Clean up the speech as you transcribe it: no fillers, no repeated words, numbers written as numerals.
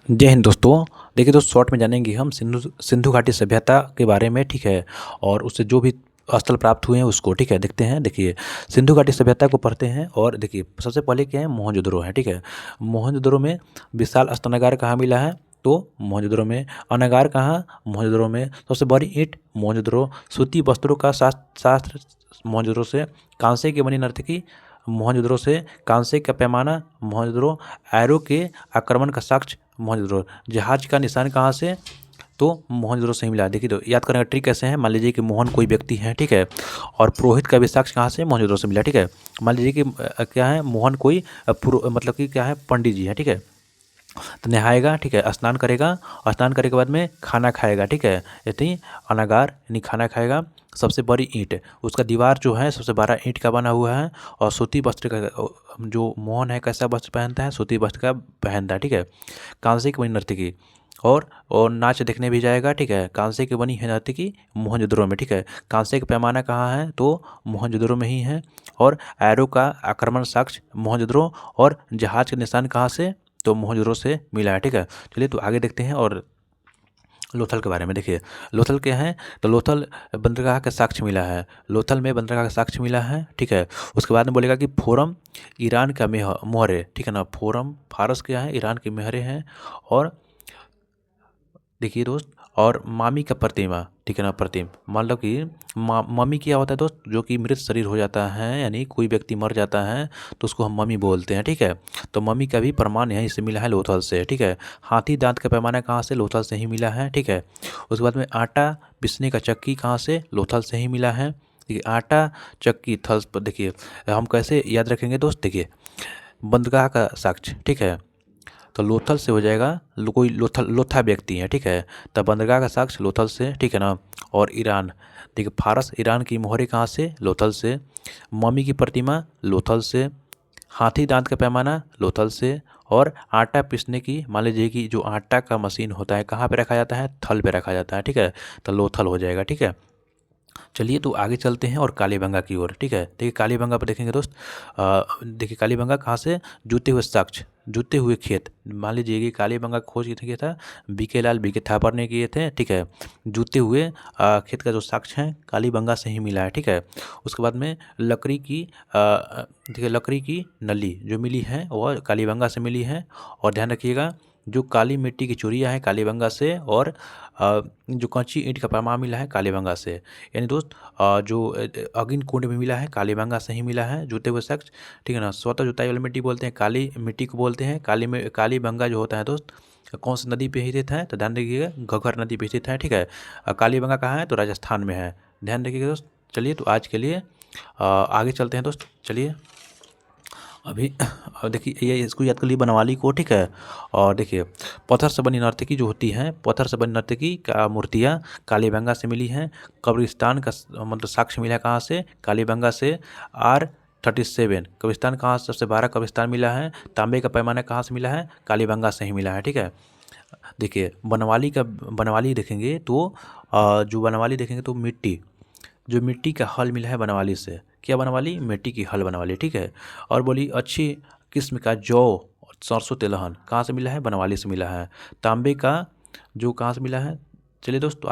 जय हिंद दोस्तों। देखिए दोस्त, शॉर्ट में जानेंगे हम सिंधु सिंधु घाटी सभ्यता के बारे में, ठीक है। और उससे जो भी स्थल प्राप्त हुए हैं उसको, ठीक है, देखते हैं। देखिए, सिंधु घाटी सभ्यता को पढ़ते हैं और देखिए सबसे पहले क्या है, मोहनजोदड़ो है, ठीक है। मोहनजोदड़ो में विशाल स्तनागार कहाँ मिला है? तो मोहनजोदड़ो में। अनागार कहाँ? मोहनजोदड़ो में। सबसे बड़ी ईंट मोहनजोदड़ो। सूती वस्त्रों का शास्त्र मोहनजोदड़ो से। कांसे की बनी नर्तकी मोहनजोदड़ो से। कांसे का पैमाना मोहनजोदड़ो। एरो के आक्रमण का साक्ष्य मोहनजोदड़ो। जहाज का निशान कहाँ से? तो मोहनजोदड़ो से ही मिला। देखिए, तो याद करने का ट्रिक कैसे है, मान लीजिए कि मोहन कोई व्यक्ति है, ठीक है, और पुरोहित का भी साक्ष्य कहाँ से? मोहनजोदड़ो से मिला, ठीक है। मान लीजिए कि क्या है, मोहन कोई मतलब कि क्या है, पंडित जी है, ठीक है। तो नहाएगा, ठीक है, स्नान करेगा, स्नान करने के बाद में खाना खाएगा, ठीक है। यदि अनागार यानी खाना खाएगा। सबसे बड़ी ईंट, उसका दीवार जो है सबसे बड़ा ईंट का बना हुआ है। और सूती वस्त्र का, जो मोहन है कैसा वस्त्र पहनता है? सूती वस्त्र का पहनता है, ठीक है। कांसे की बनी नर्तकी और नाच देखने भी जाएगा, ठीक है। कांसे की बनी है नर्तकी मोहनजोदड़ो में, ठीक है। कांसे का पैमाना कहाँ है? तो मोहनजोदड़ो में ही है। और एरो का आक्रमण साक्ष्य मोहनजोदड़ो। और जहाज का निशान कहाँ से? तो मोहनजोदड़ो से मिला है, ठीक है। चलिए तो आगे देखते हैं। और लोथल के बारे में देखिए, लोथल क्या है? तो लोथल बंदरगाह का साक्ष्य मिला है। लोथल में बंदरगाह का साक्ष्य मिला है, ठीक है। उसके बाद में बोलेगा कि फोरम ईरान का मोहरे, ठीक है ना। फोरम फारस क्या है? ईरान के मोहरे हैं। और देखिए दोस्त, और मामी का प्रतिमा, ठीक है ना, प्रतिम। मान लो कि मम्मी क्या होता है दोस्त? जो कि मृत शरीर हो जाता है, यानी कोई व्यक्ति मर जाता है तो उसको हम मम्मी बोलते हैं, ठीक है। तो मम्मी का भी प्रमाण यहीं से मिला है, लोथल से, ठीक है। हाथी दांत का पैमाना कहाँ से? लोथल से ही मिला है, ठीक है। उसके बाद में आटा पीसने का चक्की कहाँ से? लोथल से ही मिला है। देखिए, आटा चक्की थल पर, देखिए हम कैसे याद रखेंगे दोस्त? देखिए, बंदरगाह का साक्ष्य, ठीक है, तो लोथल से हो जाएगा। कोई लोथा व्यक्ति है, ठीक है। तब बंदरगाह का साक्ष्य लोथल से, ठीक है ना। और ईरान, देखिए फारस ईरान की मोहरे कहाँ से? लोथल से। मम्मी की प्रतिमा लोथल से। हाथी दांत का पैमाना लोथल से। और आटा पीसने की, मान लीजिए कि जो आटा का मशीन होता है कहाँ पे रखा जाता है? थल पे रखा जाता है, ठीक है। तो लोथल हो जाएगा, ठीक है। चलिए तो आगे चलते हैं और कालीबंगा की ओर, ठीक है। देखिए कालीबंगा पर देखेंगे दोस्त। देखिए कालीबंगा कहाँ से? जूते हुए साक्ष्य, जूते हुए खेत। मान लीजिए कि कालीबंगा खोज किसने किया था? बीके लाल बीके थापर ने किए थे, ठीक है। जूते हुए खेत का जो साक्ष्य है कालीबंगा से ही मिला है, ठीक है। उसके बाद में लकड़ी की देखिए लकड़ी की नली जो मिली है वह कालीबंगा से मिली है। और ध्यान रखिएगा, जो काली मिट्टी की चूड़ियाँ हैं कालीबंगा से। और जो कच्ची ईंट का पैमाना मिला है कालीबंगा से। यानी दोस्त, जो अगिन कुंड में मिला है कालीबंगा से ही मिला है, जूते हुए शख्स, ठीक है ना। स्वतः जुताई वाली मिट्टी बोलते हैं, काली मिट्टी को बोलते हैं। कालीबंगा जो होता है दोस्त, कौन सी नदी पे स्थित है? तो ध्यान रखिएगा, घग्गर नदी पे स्थित है, ठीक है। कालीबंगा कहाँ है? तो राजस्थान में है, ध्यान रखिएगा दोस्त। चलिए तो आज के लिए आगे चलते हैं दोस्त। चलिए अभी देखिए ये इसको याद कर लिए बनवाली को, ठीक है। और देखिए पत्थर से बनी नर्तकी जो होती हैं, पत्थर से बनी नर्तकी का मूर्तियाँ कालीबंगा से मिली हैं। कब्रिस्तान का मतलब साक्ष्य मिला है कहाँ से? कालीबंगा से। R37 कब्रिस्तान कहाँ से? सबसे 12 कब्रिस्तान मिला है। तांबे का पैमाना कहाँ से मिला है? कालीबंगा से ही मिला है, ठीक है। देखिए बनवाली देखेंगे तो जो बनवाली देखेंगे तो मिट्टी, जो मिट्टी का हल मिला है बनवाली से। क्या बनवाली? मिट्टी की हल बनवाली, ठीक है। और बोली अच्छी किस्म का जौ सरसों तिलहन कहाँ से मिला है? बनवाली से मिला है। तांबे का जो कहाँ से मिला है? चलिए दोस्तों।